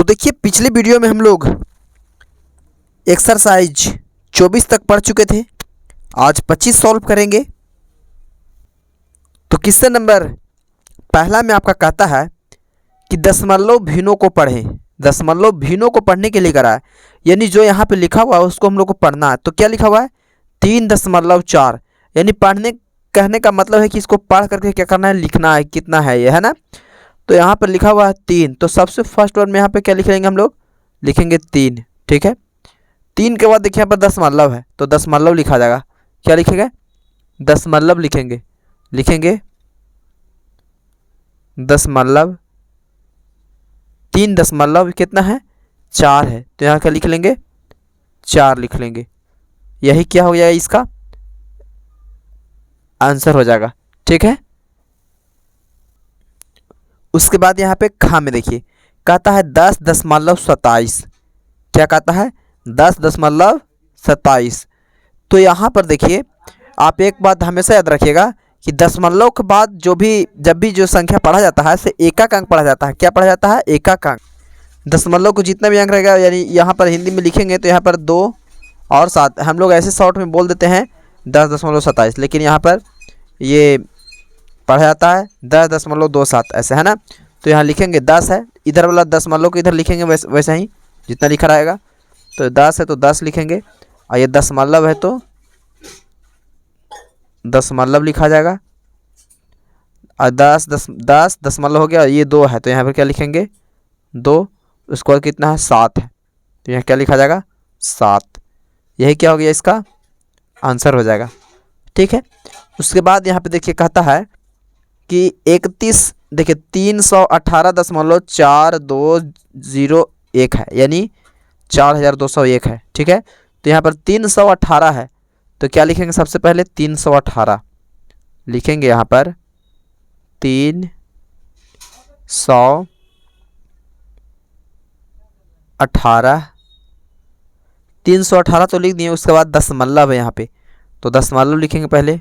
देखिए पिछले वीडियो में हम लोग एक्सरसाइज 24 तक पढ़ चुके थे। आज 25 सॉल्व करेंगे। तो क्वेश्चन नंबर पहला में आपका कहता है कि दशमलव भिन्नों को पढ़ें। दशमलव भिन्नों को पढ़ने के लिए करा है, यानी जो यहाँ पे लिखा हुआ है उसको हम लोग को पढ़ना है। तो क्या लिखा हुआ है 3.4, यानी पढ़ने कहने का मतलब है कि इसको पढ़ करके क्या करना है, लिखना है कितना है ये, है ना। तो यहाँ पर लिखा हुआ है 3, तो सबसे फर्स्ट वन में यहाँ पे क्या लिख लेंगे हम लोग, लिखेंगे 3। ठीक है, 3 के बाद देखिए यहाँ पर दशमलव है तो दशमलव लिखा जाएगा। क्या लिखेंगे, दशमलव लिखेंगे, दशमलव। 3 दशमलव कितना है, 4 है, तो यहाँ क्या लिख लेंगे, 4 लिख लेंगे। यही क्या हो जाएगा, इसका आंसर हो जाएगा। ठीक है, उसके बाद यहाँ पे खा में देखिए कहता है 10.27। क्या कहता है, 10.27। तो यहाँ पर देखिए आप एक बात हमेशा याद रखिएगा कि दशमलव के बाद जब भी जो संख्या पढ़ा जाता है से एकाक अंक पढ़ा जाता है। क्या पढ़ा जाता है, एकाक अंक। दशमलव को जितना भी अंक रहेगा, यानी यहाँ पर हिंदी में लिखेंगे तो यहाँ पर 2 और 7, हम लोग ऐसे शॉर्ट में बोल देते हैं 10.27, लेकिन यहाँ पर ये पढ़ा जाता है 10.27 ऐसे, है ना। तो यहाँ लिखेंगे 10 है, इधर वाला दशमलव को इधर लिखेंगे वैसे ही जितना लिखा रहेगा। तो 10 है तो 10 लिखेंगे, और ये दशमलव है तो दशमलव लिखा जाएगा। और 10 दशमलव हो गया, और ये 2 है तो यहाँ पर क्या लिखेंगे 2। उसके बाद कितना है, 7 है, तो यहाँ क्या लिखा जाएगा, 7। यही क्या हो गया, इसका आंसर हो जाएगा। ठीक है, उसके बाद यहाँ पे देखिए कहता है कि 31, देखिए 318.4201 है, यानी 4201 है। ठीक है, तो यहाँ पर 318 है तो क्या लिखेंगे, सबसे पहले 318 लिखेंगे। यहाँ पर 318 तो लिख दिए। उसके बाद दशमलव है यहाँ पे, तो दशमलव लिखेंगे पहले,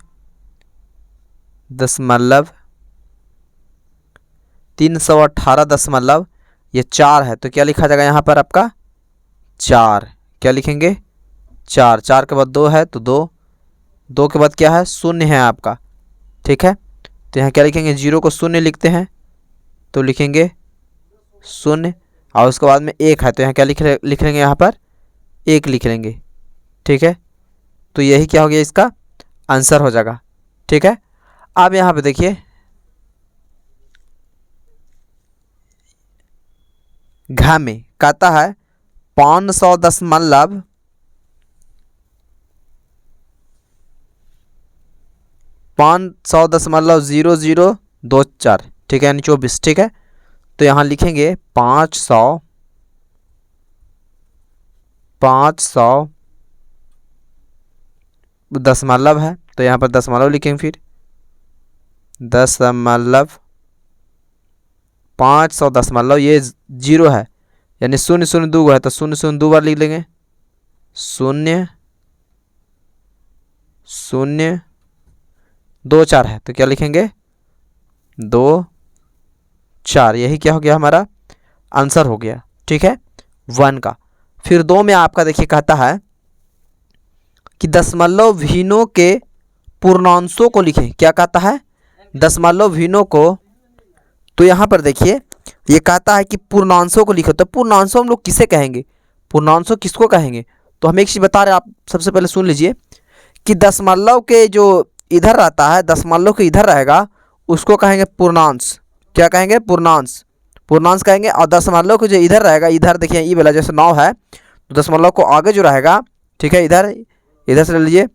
दशमलव। 318 दशमलव ये 4 है तो क्या लिखा जाएगा यहाँ पर आपका 4। क्या लिखेंगे, 4। 4 के बाद 2 है तो 2। 2 के बाद क्या है, 0 है आपका। ठीक है, तो यहाँ क्या लिखेंगे, 0 को 0 लिखते हैं तो लिखेंगे 0, और उसके बाद में 1 है तो यहाँ क्या लिख लेंगे, यहाँ पर 1 लिख लेंगे। ठीक है, तो यही क्या हो गया, इसका आंसर हो जाएगा। ठीक है, अब यहाँ पे देखिए घ में कहता है 500.0024। ठीक है, यानी 24। ठीक है, तो यहाँ लिखेंगे 500 दशमलव है तो यहाँ पर दशमलव लिखेंगे, फिर दशमलव 500 दशमलव, ये 0 है यानी 002 है तो 002 बार लिख लेंगे, 0024 है तो क्या लिखेंगे 24। यही क्या हो गया, हमारा आंसर हो गया। ठीक है, 1 का। फिर 2 में आपका देखिए कहता है कि दशमलव भिन्नों के पूर्णांशों को लिखें। क्या कहता है, दशमलव भिन्नों को। तो यहाँ पर देखिए ये कहता है कि पूर्णांशों को लिखो। तो पूर्णांशों हम लोग किसे कहेंगे, पूर्णांशों किसको कहेंगे, तो हम एक चीज़ बता रहे हैं, आप सबसे पहले सुन लीजिए कि दशमलव के जो इधर रहता है, दशमलव के इधर रहेगा उसको कहेंगे पूर्णांश। क्या कहेंगे, पूर्णांश। पूर्णांश कहेंगे। और दशमलव के जो इधर रहेगा, इधर देखिए ये वाला जैसे 9 है तो दशमलव को आगे जो रहेगा, ठीक है, इधर से ले लीजिए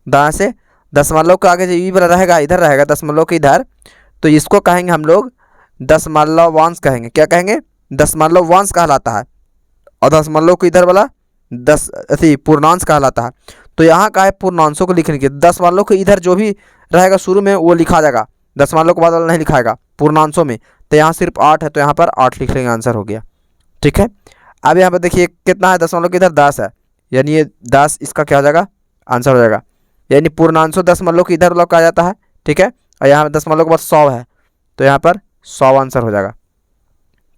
दाएं से, दशमलव के आगे जो ये वाला रहेगा, इधर रहेगा दशमलव के इधर, तो इसको कहेंगे हम लोग दशमलवांश कहेंगे। क्या कहेंगे, दशमलवांश कहलाता है। और दशमलव को इधर वाला पूर्णांश कहलाता है। तो यहाँ का है पूर्णांशों को लिखने के, दशमलव के इधर जो भी रहेगा शुरू में वो लिखा जाएगा, दशमलव के बाद वाला नहीं लिखाएगा पूर्णांशों में। तो यहाँ सिर्फ 8 है तो यहाँ पर 8 लिख लेंगे, आंसर हो गया। ठीक है, अब यहाँ पर देखिए कितना है, दशमलव के इधर 10 है, यानी ये 10 इसका क्या हो जाएगा, आंसर हो जाएगा। यानी पूर्णांशों दशमलव के इधर लोग आ जाता है। ठीक है, और यहाँ पर दशमलव के बाद 100 है तो यहाँ पर 100 आंसर हो जाएगा।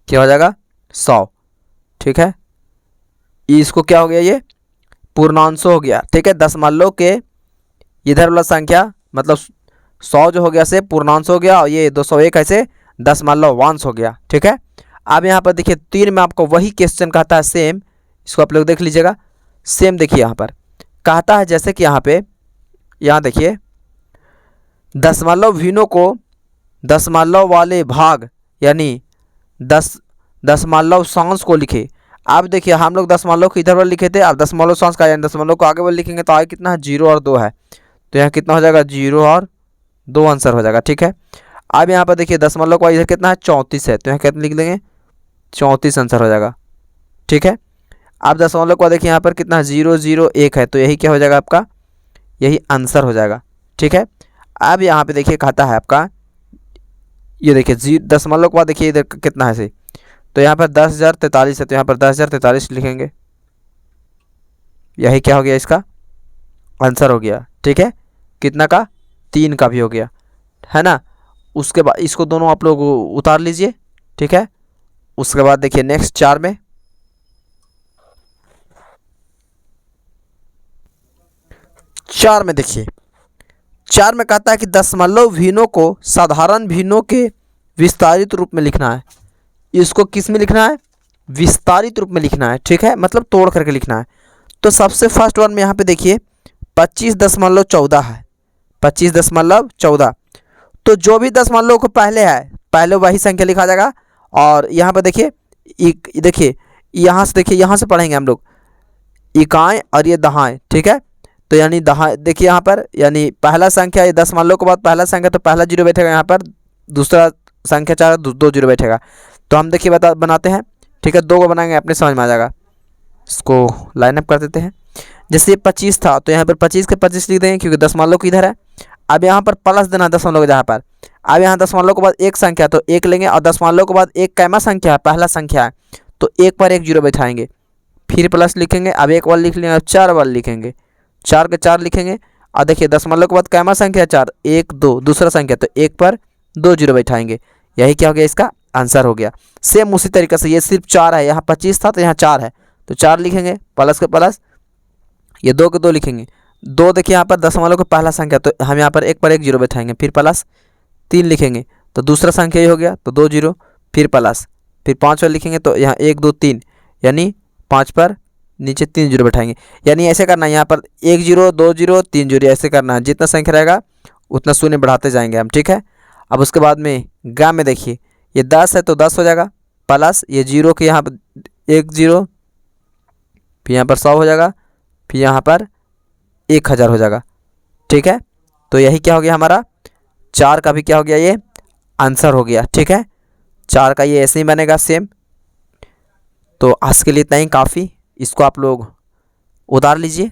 क्या हो जाएगा, 100। ठीक है, इसको क्या हो गया, ये पूर्णांश हो गया। ठीक है, दशमलव के इधर वाला संख्या मतलब 100 जो हो गया से पूर्णांश हो गया, और ये 201 ऐसे दशमलवांश हो गया। ठीक है, अब यहाँ पर देखिए 3 में आपको वही क्वेश्चन कहता है सेम, इसको आप लोग देख लीजिएगा। सेम देखिए यहाँ पर कहता है जैसे कि यहाँ देखिए दशमलव भिन्नों को दशमलव वाले भाग यानी 10 को लिखे। अब देखिए हम लोग दशमलव को इधर वाले लिखे थे, अब दशमलव सांस का यानी दशमलव को आगे वाले लिखेंगे तो आगे कितना है 0 और 2 है, तो यहाँ कितना हो जाएगा 0 और 2 आंसर हो जाएगा। ठीक है, अब यहाँ पर देखिए दशमलव का इधर कितना है 34 है, तो यहाँ कितना लिख देंगे 34 आंसर हो जाएगा। ठीक है, अब दशमलव का देखिए यहाँ पर कितना है 0 0 1 है, तो यही क्या हो जाएगा आपका, यही आंसर हो जाएगा। ठीक है, अब यहाँ पे देखिए कहता है आपका, ये देखिए दशमलव के बाद देखिए इधर कितना है से, तो यहाँ पर 10,043 है, तो यहाँ पर 10,043 लिखेंगे, यही क्या हो गया इसका आंसर हो गया। ठीक है, कितना का 3 का भी हो गया है ना। उसके बाद इसको दोनों आप लोग उतार लीजिए। ठीक है, उसके बाद देखिए नेक्स्ट 4 में, देखिए 4 में कहता है कि दशमलव भिन्नों को साधारण भिन्नों के विस्तारित रूप में लिखना है। इसको किस में लिखना है, विस्तारित रूप में लिखना है। ठीक है, मतलब तोड़ करके लिखना है। तो सबसे फर्स्ट वन में यहाँ पे देखिए 25.14 है, 25.14, तो जो भी दशमलव को पहले है पहले वही संख्या लिखा जाएगा। और यहाँ पर देखिए देखिए यहाँ से, देखिए यहाँ से पढ़ेंगे हम लोग इकाएँ और ये दहाएँ। ठीक है, तो यानी दहाएँ देखिए यहाँ पर, यानी पहला संख्या ये दशमलव के बाद पहला संख्या, तो पहला 0 बैठेगा यहाँ पर, दूसरा संख्या 4 2 0 बैठेगा। तो हम देखिए बनाते हैं। ठीक है, 2 को बनाएंगे, अपने समझ में आ जाएगा। इसको लाइन अप कर देते हैं। जैसे ये 25 था, तो यहाँ पर 25 के 25 लिख देंगे क्योंकि दशमलव को इधर है। अब यहाँ पर प्लस देना दशमलव के जहाँ पर, अब यहाँ दशमलव के बाद एक संख्या तो 1 लेंगे, और दशमलव के बाद एक कैमा संख्या है, पहला संख्या है, तो 1 पर 1 0 बैठाएंगे, फिर प्लस लिखेंगे। अब 1 वाला लिख लेंगे, अब 4 वाला लिखेंगे, 4 के 4 लिखेंगे। और देखिए दशमलव के बाद कैमा संख्या 4 1 2 दूसरा संख्या, तो 1 पर 2 0 बैठाएंगे, यही क्या हो गया इसका आंसर हो गया। सेम उसी तरीके से ये सिर्फ 4 है, यहाँ 25 था तो यहाँ 4 है, तो 4 लिखेंगे, प्लस के प्लस, ये 2 के 2 लिखेंगे। 2 देखिए यहाँ पर दशमलव का पहला संख्या, तो हम यहाँ पर 1 पर 1 0 बैठाएंगे, फिर प्लस 3 लिखेंगे, तो दूसरा संख्या ये हो गया, तो 2 0 फिर प्लस, फिर 5 वाला लिखेंगे, तो यहाँ 1 2 3 यानी 5 पर नीचे 3 0 बैठाएंगे। यानी ऐसे करना है, यहाँ पर 1 0 2 0 3 0 ऐसे करना है, जितना संख्या रहेगा उतना शून्य बढ़ाते जाएंगे हम। ठीक है, अब उसके बाद में गा में देखिए ये 10 है तो 10 हो जाएगा, प्लस ये 0 के यहाँ पर 1 0, फिर यहाँ पर 100 हो जाएगा, फिर यहाँ पर 1000 हो जाएगा। ठीक है, तो यही क्या हो गया हमारा 4 का भी क्या हो गया, ये आंसर हो गया। ठीक है, 4 का ये ऐसे ही बनेगा सेम। तो आज के लिए इतना ही काफ़ी, इसको आप लोग उतार लीजिए।